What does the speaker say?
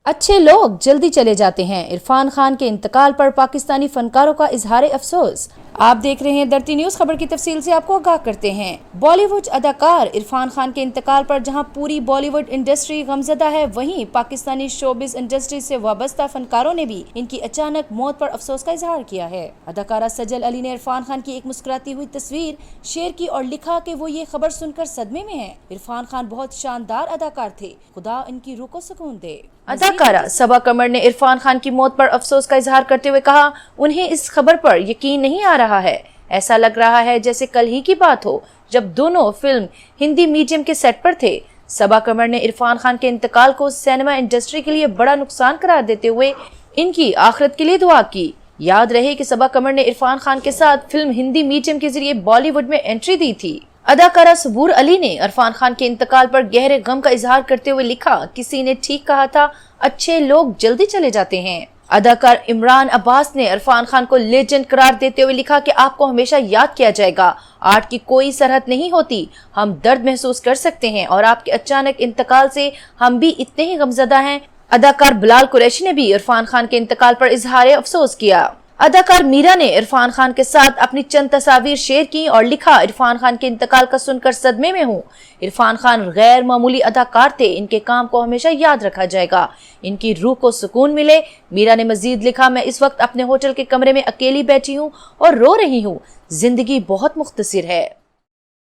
اچھے لوگ جلدی چلے جاتے ہیں، عرفان خان کے انتقال پر پاکستانی فنکاروں کا اظہار افسوس۔ آپ دیکھ رہے ہیں درتی نیوز، خبر کی تفصیل سے آپ کو آگاہ کرتے ہیں۔ بالی ووڈ اداکار عرفان خان کے انتقال پر جہاں پوری بالی ووڈ انڈسٹری غمزدہ ہے، وہیں پاکستانی شوبز انڈسٹری سے وابستہ فنکاروں نے بھی ان کی اچانک موت پر افسوس کا اظہار کیا ہے۔ اداکارہ سجل علی نے عرفان خان کی ایک مسکراتی ہوئی تصویر شیئر کی اور لکھا کہ وہ یہ خبر سن کر صدمے میں ہیں۔ عرفان خان بہت شاندار اداکار تھے، خدا ان کی روح کو سکون دے۔ اداکارہ صبا قمر نے عرفان خان کی موت پر افسوس کا اظہار کرتے ہوئے کہا، انہیں اس خبر پر یقین نہیں آ رہا ہے۔ ایسا لگ رہا ہے جیسے کل ہی کی بات ہو جب دونوں فلم ہندی میڈیم کے سیٹ پر تھے۔ صبا قمر نے عرفان خان کے انتقال کو سینما انڈسٹری کے لیے بڑا نقصان قرار دیتے ہوئے ان کی آخرت کے لیے دعا کی۔ یاد رہے کہ صبا قمر نے عرفان خان کے ساتھ فلم ہندی میڈیم کے ذریعے بالی ووڈ میں انٹری دی تھی۔ اداکارہ صبور علی نے عرفان خان کے انتقال پر گہرے غم کا اظہار کرتے ہوئے لکھا، کسی نے ٹھیک کہا تھا، اچھے لوگ جلدی چلے جاتے ہیں۔ اداکار عمران عباس نے عرفان خان کو لیجنڈ قرار دیتے ہوئے لکھا کہ آپ کو ہمیشہ یاد کیا جائے گا، آرٹ کی کوئی سرحد نہیں ہوتی، ہم درد محسوس کر سکتے ہیں اور آپ کے اچانک انتقال سے ہم بھی اتنے ہی غمزدہ ہیں۔ اداکار بلال قریشی نے بھی عرفان خان کے انتقال پر اظہار افسوس کیا۔ اداکار میرا نے عرفان خان کے ساتھ اپنی چند تصاویر شیئر کی اور لکھا، عرفان خان کے انتقال کا سن کر صدمے میں ہوں۔ عرفان خان غیر معمولی اداکار تھے، ان کے کام کو ہمیشہ یاد رکھا جائے گا، ان کی روح کو سکون ملے۔ میرا نے مزید لکھا، میں اس وقت اپنے ہوٹل کے کمرے میں اکیلی بیٹھی ہوں اور رو رہی ہوں، زندگی بہت مختصر ہے۔